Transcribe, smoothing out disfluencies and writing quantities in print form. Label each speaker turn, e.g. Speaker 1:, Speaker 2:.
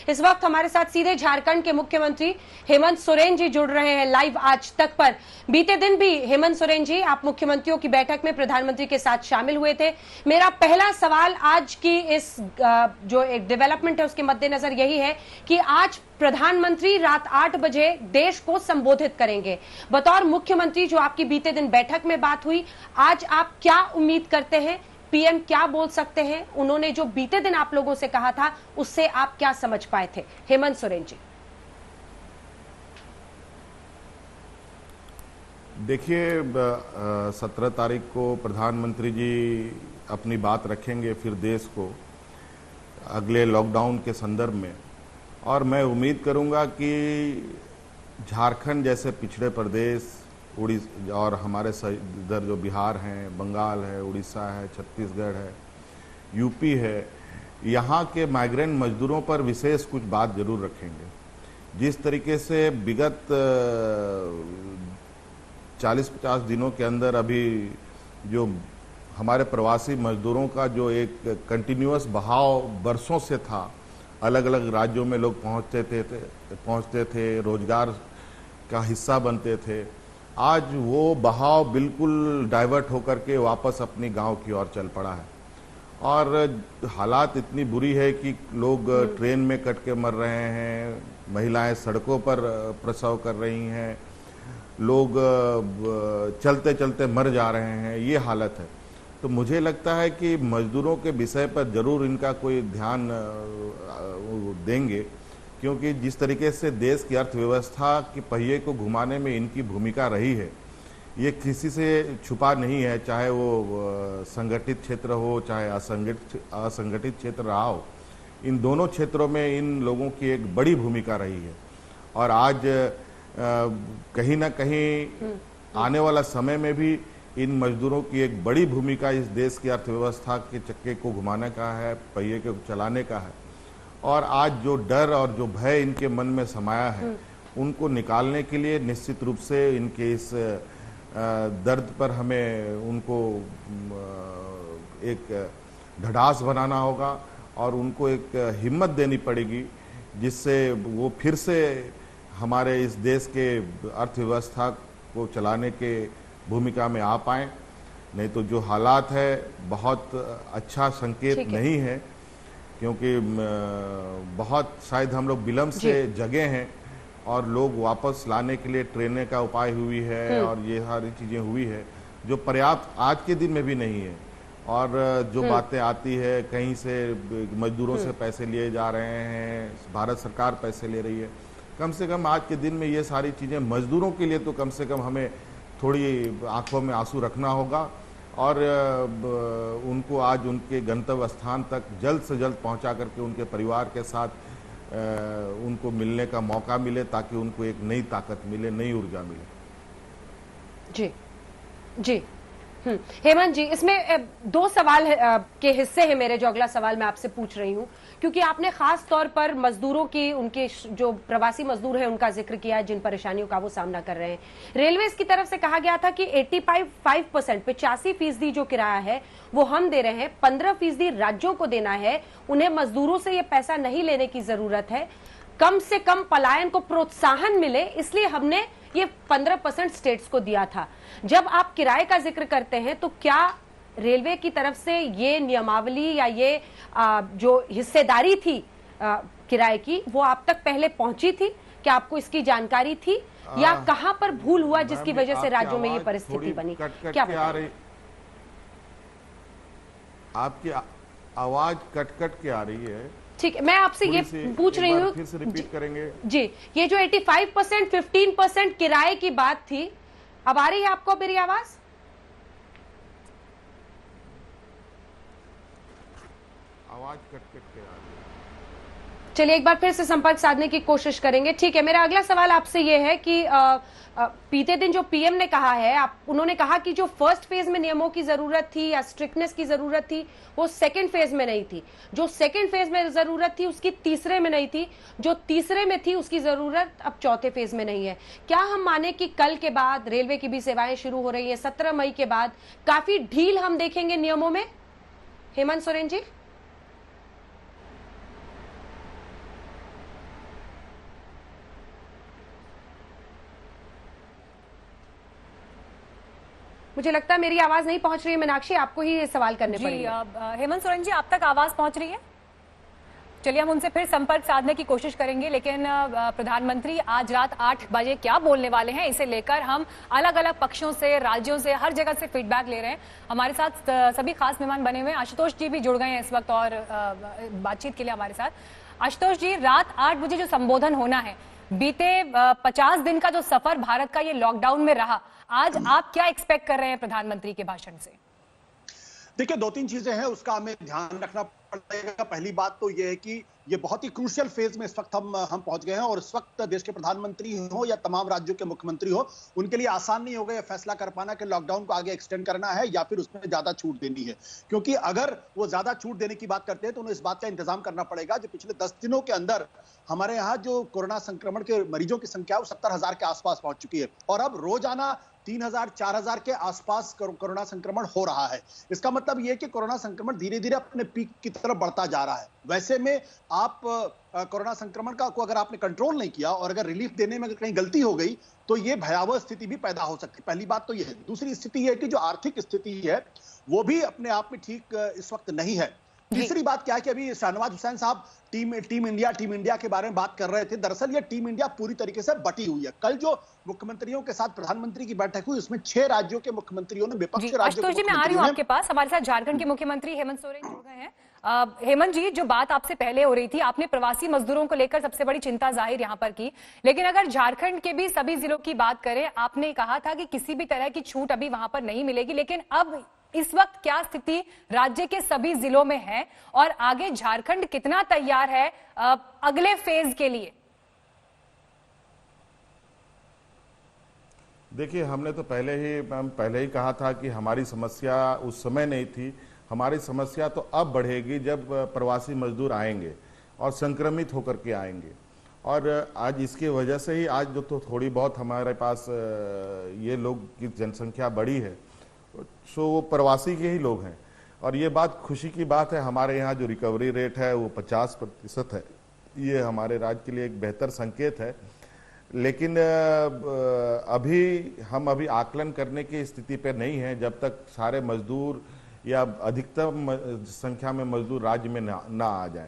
Speaker 1: इस वक्त हमारे साथ सीधे झारखंड के मुख्यमंत्री हेमंत सोरेन जी जुड़ रहे हैं लाइव आज तक पर। बीते दिन भी हेमंत सोरेन जी आप मुख्यमंत्रियों की बैठक में प्रधानमंत्री के साथ शामिल हुए थे। मेरा पहला सवाल आज की इस जो एक डेवलपमेंट है उसके मद्देनजर यही है कि आज प्रधानमंत्री रात 8 बजे देश को संबोधित करेंगे। बतौर मुख्यमंत्री जो आपकी बीते दिन बैठक में बात हुई, आज आप क्या उम्मीद करते हैं? पीएम क्या बोल सकते हैं? उन्होंने जो बीते दिन आप लोगों से कहा था उससे आप क्या समझ पाए थे? हेमंत सोरेन जी।
Speaker 2: देखिए, 17 तारीख को प्रधानमंत्री जी अपनी बात रखेंगे फिर देश को अगले लॉकडाउन के संदर्भ में, और मैं उम्मीद करूंगा कि झारखंड जैसे पिछड़े प्रदेश, उड़ीसा और हमारे इधर जो बिहार हैं, बंगाल है, उड़ीसा है, छत्तीसगढ़ है, यूपी है, यहाँ के माइग्रेंट मजदूरों पर विशेष कुछ बात जरूर रखेंगे। जिस तरीके से विगत 40-50 दिनों के अंदर अभी जो हमारे प्रवासी मजदूरों का जो एक कंटिन्यूअस बहाव बरसों से था, अलग अलग राज्यों में लोग पहुंचते थे, रोजगार का हिस्सा बनते थे, आज वो बहाव बिल्कुल डाइवर्ट होकर के वापस अपनी गांव की ओर चल पड़ा है। और हालात इतनी बुरी है कि लोग ट्रेन में कट के मर रहे हैं, महिलाएं सड़कों पर प्रसव कर रही हैं, लोग चलते चलते मर जा रहे हैं, ये हालत है। तो मुझे लगता है कि मजदूरों के विषय पर जरूर इनका कोई ध्यान देंगे, क्योंकि जिस तरीके से देश की अर्थव्यवस्था के पहिए को घुमाने में इनकी भूमिका रही है, ये किसी से छुपा नहीं है, चाहे वो संगठित क्षेत्र हो चाहे असंगठित क्षेत्र रहा हो। इन दोनों क्षेत्रों में इन लोगों की एक बड़ी भूमिका रही है। और आज कहीं ना कहीं आने वाला समय में भी इन मजदूरों की एक बड़ी भूमिका इस देश की अर्थव्यवस्था के चक्के को घुमाने का है, पहिए को चलाने का है। और आज जो डर और जो भय इनके मन में समाया है, उनको निकालने के लिए निश्चित रूप से इनके इस दर्द पर हमें उनको एक ढाढ़स बनाना होगा और उनको एक हिम्मत देनी पड़ेगी, जिससे वो फिर से हमारे इस देश के अर्थव्यवस्था को चलाने के भूमिका में आ पाएं। नहीं तो जो हालात है बहुत अच्छा संकेत नहीं है, क्योंकि बहुत शायद हम लोग विलंब से जगे हैं और लोग वापस लाने के लिए ट्रेनें का उपाय हुई है और ये सारी चीज़ें हुई है जो पर्याप्त आज के दिन में भी नहीं है। और जो बातें आती है कहीं से मजदूरों से पैसे लिए जा रहे हैं, भारत सरकार पैसे ले रही है, कम से कम आज के दिन में ये सारी चीज़ें मजदूरों के लिए तो कम से कम हमें थोड़ी आंखों में आंसू रखना होगा और उनको आज उनके गंतव्य स्थान तक जल्द से जल्द पहुंचा करके उनके परिवार के साथ उनको मिलने का मौका मिले, ताकि उनको एक नई ताकत मिले, नई ऊर्जा मिले।
Speaker 1: जी जी हेमंत जी, इसमें दो सवाल के हिस्से हैं मेरे, जो अगला सवाल मैं आपसे पूछ रही हूं, क्योंकि आपने खास तौर पर मजदूरों की, उनके जो प्रवासी मजदूर हैं उनका जिक्र किया, जिन परेशानियों का वो सामना कर रहे हैं। रेलवे की तरफ से कहा गया था कि 85% जो किराया है वो हम दे रहे हैं, 15% राज्यों को देना है, उन्हें मजदूरों से ये पैसा नहीं लेने की जरूरत है, कम से कम पलायन को प्रोत्साहन मिले, इसलिए हमने ये 15% स्टेट्स को दिया था। जब आप किराए का जिक्र करते हैं तो क्या रेलवे की तरफ से ये नियमावली या ये जो हिस्सेदारी थी किराए की, वो आप तक पहले पहुंची थी? क्या आपको इसकी जानकारी थी या कहां पर भूल हुआ जिसकी वजह से राज्यों में ये परिस्थिति बनी? क्या
Speaker 2: आपकी आवाज कट कट के आ रही है?
Speaker 1: ठीक है, मैं आपसे ये पूछ रही हूँ,
Speaker 2: फिर से रिपीट करेंगे
Speaker 1: जी। ये जो 85% 15% किराए की बात थी, अब आ रही है आपको मेरी आवाज?
Speaker 2: आवाज कट कट के आ रही है।
Speaker 1: चलिए एक बार फिर से संपर्क साधने की कोशिश करेंगे। ठीक है, मेरा अगला सवाल आपसे ये है कि बीते दिन जो पीएम ने कहा है, उन्होंने कहा कि जो फर्स्ट फेज में नियमों की जरूरत थी या स्ट्रिक्टनेस की जरूरत थी वो सेकंड फेज में नहीं थी, जो सेकंड फेज में जरूरत थी उसकी तीसरे में नहीं थी, जो तीसरे में थी उसकी जरूरत अब चौथे फेज में नहीं है। क्या हम माने कि कल के बाद रेलवे की भी सेवाएं शुरू हो रही है, 17 मई के बाद काफी ढील हम देखेंगे नियमों में? हेमंत सोरेन जी। मुझे लगता है मेरी आवाज नहीं पहुंच रही है मीनाक्षी, आपको ही ये सवाल करने पड़ेंगे।
Speaker 3: हेमंत सोरेन जी, आप तक आवाज पहुंच रही है? चलिए हम उनसे फिर संपर्क साधने की कोशिश करेंगे, लेकिन प्रधानमंत्री आज रात 8 बजे क्या बोलने वाले हैं, इसे लेकर हम अलग अलग पक्षों से, राज्यों से, हर जगह से फीडबैक ले रहे हैं। हमारे साथ सभी खास मेहमान बने हुए हैं। आशुतोष जी भी जुड़ गए हैं इस वक्त और बातचीत के लिए हमारे साथ। आशुतोष जी, रात 8 बजे जो संबोधन होना है, बीते 50 दिन का जो सफर भारत का ये लॉकडाउन में रहा, आज आप क्या एक्सपेक्ट कर रहे हैं प्रधानमंत्री के भाषण से?
Speaker 4: देखिए, 2-3 चीजें हैं, उसका हमें ध्यान रखना पड़ेगा। पहली बात तो यह है कि ये बहुत ही क्रूशियल फेज में इस वक्त हम पहुंच गए हैं और इस वक्त देश के प्रधानमंत्री हो या तमाम राज्यों के मुख्यमंत्री हो, उनके लिए आसान नहीं होगा यह फैसला कर पाना कि लॉकडाउन को आगे एक्सटेंड करना है या फिर उसमें ज्यादा छूट देनी है। क्योंकि अगर वो ज्यादा छूट देने की बात करते हैं तो उन्हें इस बात का इंतजाम करना पड़ेगा जो पिछले 10 दिनों के अंदर हमारे यहाँ जो कोरोना संक्रमण के मरीजों की संख्या 70,000 के आसपास पहुंच चुकी है और अब रोजाना 3,000 4,000 के आसपास कोरोना संक्रमण हो रहा है। इसका मतलब यह है कि कोरोना संक्रमण धीरे धीरे अपने पीक की तरफ बढ़ता जा रहा है। वैसे में आप कोरोना संक्रमण को अगर आपने कंट्रोल नहीं किया और अगर रिलीफ देने में कहीं गलती हो गई तो ये भयावह स्थिति भी पैदा हो सकती है। पहली बात तो यह है। दूसरी स्थिति यह है कि जो आर्थिक स्थिति है वो भी अपने आप में ठीक इस वक्त नहीं है। तीसरी बात क्या है कि अभी शाहनवाज हुसैन साहब टीम इंडिया के बारे में बात कर रहे थे। दरअसल ये टीम इंडिया पूरी तरीके से बटी हुई है। कल जो मुख्यमंत्रियों के साथ प्रधानमंत्री की बैठक हुई उसमें 6 राज्यों के मुख्यमंत्रियों ने विपक्षी राज्यों के
Speaker 3: मैं आ रही हूं आपके पास। हमारे साथ झारखंड के मुख्यमंत्री हेमंत सोरेन जुड़ गए हैं। हेमंत जी, जो बात आपसे पहले हो रही थी, आपने प्रवासी मजदूरों को लेकर सबसे बड़ी चिंता जाहिर यहां पर की, लेकिन अगर झारखंड के भी सभी जिलों की बात करें, आपने कहा था कि किसी भी तरह की छूट अभी वहां पर नहीं मिलेगी, लेकिन अब इस वक्त क्या स्थिति राज्य के सभी जिलों में है और आगे झारखंड कितना तैयार है अगले फेज के लिए?
Speaker 2: देखिए, हमने तो पहले ही कहा था कि हमारी समस्या उस समय नहीं थी। हमारी समस्या तो अब बढ़ेगी जब प्रवासी मजदूर आएंगे और संक्रमित होकर के आएंगे। और आज इसकी वजह से ही आज जो तो थोड़ी बहुत हमारे पास ये लोग की जनसंख्या बढ़ी है, सो वो प्रवासी के ही लोग हैं। और ये बात खुशी की बात है, हमारे यहाँ जो रिकवरी रेट है वो 50% है। ये हमारे राज्य के लिए एक बेहतर संकेत है। लेकिन हम अभी आकलन करने की स्थिति पे नहीं है जब तक सारे मजदूर या अधिकतम संख्या में मजदूर राज्य में ना आ जाए।